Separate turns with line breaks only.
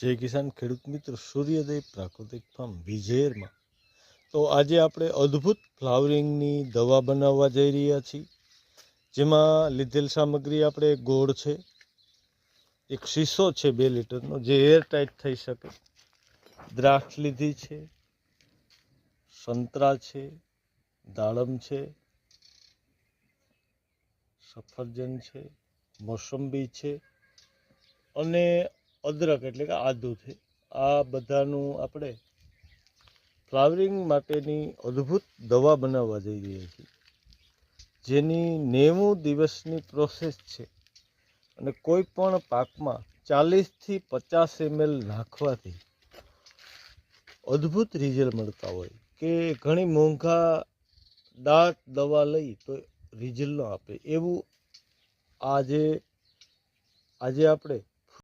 જય કિસાન ખેડૂત મિત્ર, સૂર્યોદય પ્રાકૃતિક ફાર્મ વિજેરમાં. તો આજે આપણે અદ્ભુત ફ્લાવરિંગની દવા બનાવવા જઈ રહ્યા છીએ. જેમાં લીધેલ સામગ્રી આપણે ગોળ છે, એક શીશો છે 2 લીટરનો જે એર ટાઈટ થઈ શકે, દ્રાક્ષ લીધી છે, સંતરા છે, દાડમ છે, સફરજન છે, મોસંબી છે અને અદરક એટલે કે આદુ છે. આ બધાનું આપણે ફ્લાવરિંગ માટેની અદ્ભુત દવા બનાવવા જઈ રહ્યા છીએ, જેની 90 દિવસની પ્રોસેસ છે અને કોઈ પણ પાકમાં 40 થી 50 ml નાખવાથી અદ્ભુત રિઝલ્ટ મળતા હોય. કે ઘણી મોંઘા દાટ દવા લઈ તો રિઝલ્ટ ન આપે, એવું આજે આપણે